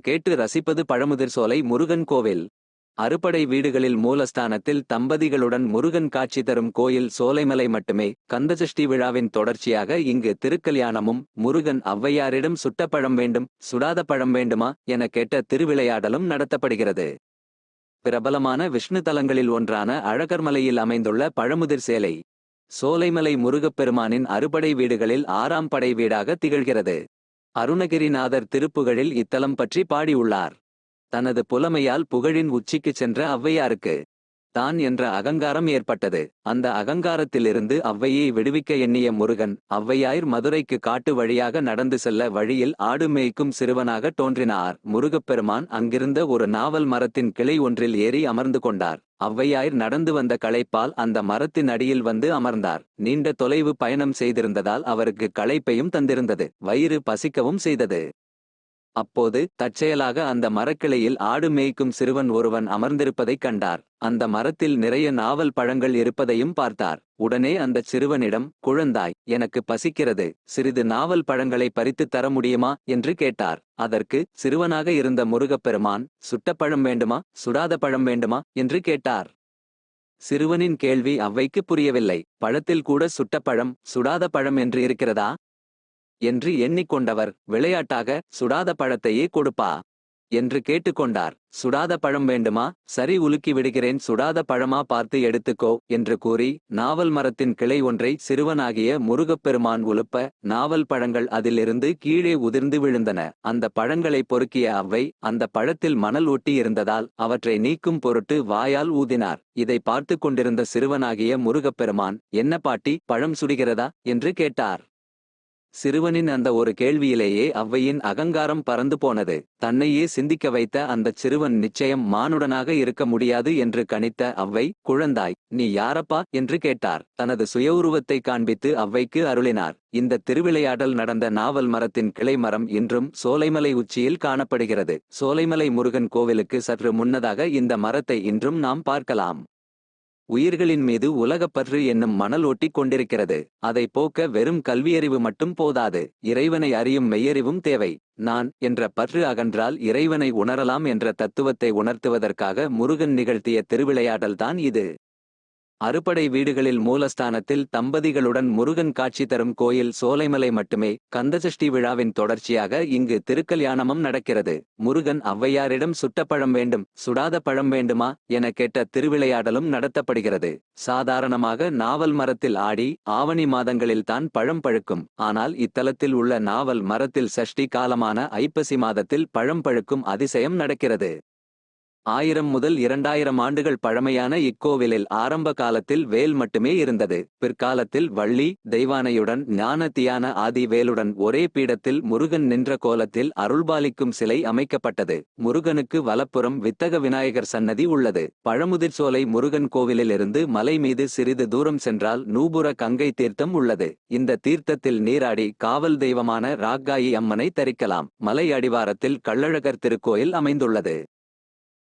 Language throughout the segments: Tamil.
கேட்டு ரசிப்பது பழமுதிர் சோலை முருகன் கோவில். அறுபடை வீடுகளில் மூலஸ்தானத்தில் தம்பதிகளுடன் முருகன் காட்சி தரும் கோயில் சோலைமலை மட்டுமே. கந்தசஷ்டி விழாவின் தொடர்ச்சியாக இங்கு திருக்கல்யாணமும், முருகன் ஔவையாரிடம் சுட்ட பழம் வேண்டும், சுடாத பழம் வேண்டுமா என கேட்ட திருவிளையாடலும் நடத்தப்படுகிறது. பிரபலமான விஷ்ணு தலங்களில் ஒன்றான அழகர்மலையில் அமைந்துள்ள பழமுதிர் சேலை சோலைமலை முருகப்பெருமானின் அறுபடை வீடுகளில் 6ஆம் படை வீடாக திகழ்கிறது. அருணகிரிநாதர் திருப்புகழில் இத்தலம் பற்றி பாடியுள்ளார். தனது புலமையால் புகழின் உச்சிக்குச் சென்ற ஔவையாருக்கு தான் என்ற அகங்காரம் ஏற்பட்டது. அந்த அகங்காரத்திலிருந்து ஔவையை விடுவிக்க எண்ணிய முருகன், ஔவையார் மதுரைக்கு காட்டு வழியாக நடந்து செல்ல வழியில் ஆடு மேய்க்கும் சிறுவனாக தோன்றினார். முருகப்பெருமான் அங்கிருந்த ஒரு நாவல் மரத்தின் கிளை ஒன்றில் ஏறி அமர்ந்து கொண்டார். ஔவையார் நடந்து வந்த களைப்பால் அந்த மரத்தின் அடியில் வந்து அமர்ந்தார். நீண்ட தொலைவு பயணம் செய்திருந்ததால் அவருக்கு களைப்பையும் தந்திருந்தது, வயிறு பசிக்கவும் செய்தது. அப்போது தற்செயலாக அந்த மரக்கிளையில் ஆடு மேய்க்கும் சிறுவன் ஒருவன் அமர்ந்திருப்பதைக் கண்டார். அந்த மரத்தில் நிறைய நாவல் பழங்கள் இருப்பதையும் பார்த்தார். உடனே அந்தச் சிறுவனிடம், குழந்தாய், எனக்கு பசிக்கிறது, சிறிது நாவல் பழங்களை பறித்துத் தர முடியுமா என்று கேட்டார். அதற்கு சிறுவனாக இருந்த முருகப்பெருமான், சுட்ட பழம் வேண்டுமா, சுடாத பழம் வேண்டுமா என்று கேட்டார். சிறுவனின் கேள்வி ஔவைக்கு புரியவில்லை. பழத்தில் கூட சுட்ட பழம், சுடாத பழம் என்று இருக்கிறதா என்று எண்ணிக்கொண்டவர், விளையாட்டாக சுடாத பழத்தையே கொடுப்பா என்று கேட்டுக்கொண்டார். சுடாத பழம் வேண்டுமா, சரி உலுக்கி விடுகிறேன், சுடாத பழமா பார்த்து எடுத்துக்கோ என்று கூறி நாவல் மரத்தின் கிளை ஒன்றை சிறுவனாகிய முருகப்பெருமான் உலுப்ப நாவல் பழங்கள் அதிலிருந்து கீழே உதிர்ந்து விழுந்தன. அந்த பழங்களை பொறுக்கிய ஔவை அந்த பழத்தில் மணல் ஒட்டி இருந்ததால் அவற்றை நீக்கும் பொருட்டு வாயால் ஊதினார். இதை பார்த்து கொண்டிருந்த சிறுவனாகிய முருகப்பெருமான், என்ன பாட்டி, பழம் சுடுகிறதா என்று கேட்டார். சிறுவனின் அந்த ஒரு கேள்வியிலேயே ஔவையின் அகங்காரம் பறந்து போனது. தன்னையே சிந்திக்க வைத்த அந்தச் சிறுவன் நிச்சயம் மானுடனாக இருக்க முடியாது என்று கணித்த ஔவை, குழந்தாய், நீ யாரப்பா என்று கேட்டார். தனது சுய உருவத்தை காண்பித்து ஔவைக்கு அருளினார். இந்த திருவிளையாடல் நடந்த நாவல் மரத்தின் கிளை மரம் இன்றும் சோலைமலை உச்சியில் காணப்படுகிறது. சோலைமலை முருகன் கோவிலுக்கு சற்று முன்னதாக இந்த மரத்தை இன்றும் நாம் பார்க்கலாம். உயிர்களின் மீது உலகப்பற்று என்னும் மணல் ஒட்டி கொண்டிருக்கிறது. அதை போக்க வெறும் கல்வியறிவு மட்டும் போதாது, இறைவனை அறியும் மெய்யறிவும் தேவை. நான் என்ற பற்று அகன்றால் இறைவனை உணரலாம் என்ற தத்துவத்தை உணர்த்துவதற்காக முருகன் நிகழ்த்திய திருவிளையாடல்தான் இது. அறுபடை வீடுகளில் மூலஸ்தானத்தில் தம்பதிகளுடன் முருகன் காட்சி தரும் கோயில் சோலைமலை மட்டுமே. கந்தசஷ்டி விழாவின் தொடர்ச்சியாக இங்கு திருக்கல்யாணமும் நடக்கிறது. முருகன் ஔவையாரிடம் சுட்ட பழம் வேண்டும், சுடாத பழம் வேண்டுமா என கேட்ட திருவிளையாடலும் நடத்தப்படுகிறது. சாதாரணமாக நாவல் மரத்தில் ஆடி ஆவணி மாதங்களில் தான் பழம் பழுக்கும். ஆனால் இத்தலத்தில் உள்ள நாவல் மரத்தில் சஷ்டி காலமான ஐப்பசி மாதத்தில் பழம் பழுக்கும் அதிசயம் நடக்கிறது. 1000 முதல் 2000 ஆண்டுகள் பழமையான இக்கோவிலில் ஆரம்ப காலத்தில் வேல் மட்டுமே இருந்தது. பிற்காலத்தில் வள்ளி தெய்வானையுடன் ஞான தியான ஆதி வேலுடன் ஒரே பீடத்தில் முருகன் நின்ற கோலத்தில் அருள்பாலிக்கும் சிலை அமைக்கப்பட்டது. முருகனுக்கு வலப்புறம் வித்தக விநாயகர் சன்னதி உள்ளது. பழமுதிர் சோலை முருகன் கோவிலிலிருந்து மலை மீது சிறிது தூரம் சென்றால் நூபுர கங்கை தீர்த்தம் உள்ளது. இந்த தீர்த்தத்தில் நீராடி காவல் தெய்வமான ராக்காயி அம்மனை தரிக்கலாம். மலை அடிவாரத்தில் கள்ளழகர் திருக்கோயில் அமைந்துள்ளது.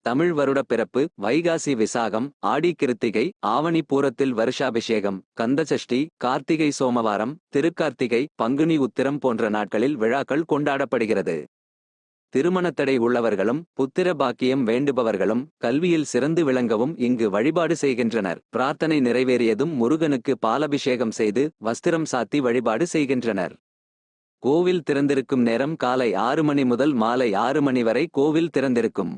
தமிழ் வருட பிறப்பு வைகாசி விசாகம், ஆடி கிருத்திகை, ஆவணி பூரத்தில் வருஷாபிஷேகம், கந்தசஷ்டி, கார்த்திகை சோமவாரம், திருக்கார்த்திகை, பங்குனி உத்திரம் போன்ற நாட்களில் விழாக்கள் கொண்டாடப்படுகிறது. திருமணத்தடை உள்ளவர்களும் புத்திர பாக்கியம் வேண்டுபவர்களும் கல்வியில் சிறந்து விளங்கவும் இங்கு வழிபாடு செய்கின்றனர். பிரார்த்தனை நிறைவேறியதும் முருகனுக்கு பாலபிஷேகம் செய்து வஸ்திரம் சாத்தி வழிபாடு செய்கின்றனர். கோவில் திறந்திருக்கும் நேரம் காலை 6 மணி முதல் மாலை 6 மணி வரை கோவில் திறந்திருக்கும்.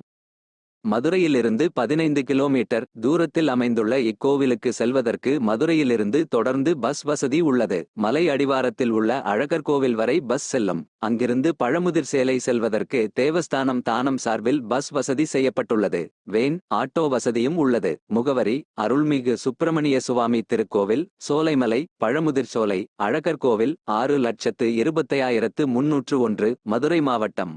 மதுரையிலிருந்து 15 கிலோமீட்டர் தூரத்தில் அமைந்துள்ள இக்கோவிலுக்கு செல்வதற்கு மதுரையிலிருந்து தொடர்ந்து பஸ் வசதி உள்ளது. மலை அடிவாரத்தில் உள்ள அழகர் கோவில் வரை பஸ் செல்லும். அங்கிருந்து பழமுதிர் சேலை செல்வதற்கு தேவஸ்தானம் தானம் சார்பில் பஸ் வசதி செய்யப்பட்டுள்ளது. வேன் ஆட்டோ வசதியும் உள்ளது. முகவரி: அருள்மிகு சுப்பிரமணிய சுவாமி திருக்கோவில், சோலைமலை, பழமுதிர் சோலை, அழகர் கோவில், 6,25,301, மதுரை மாவட்டம்.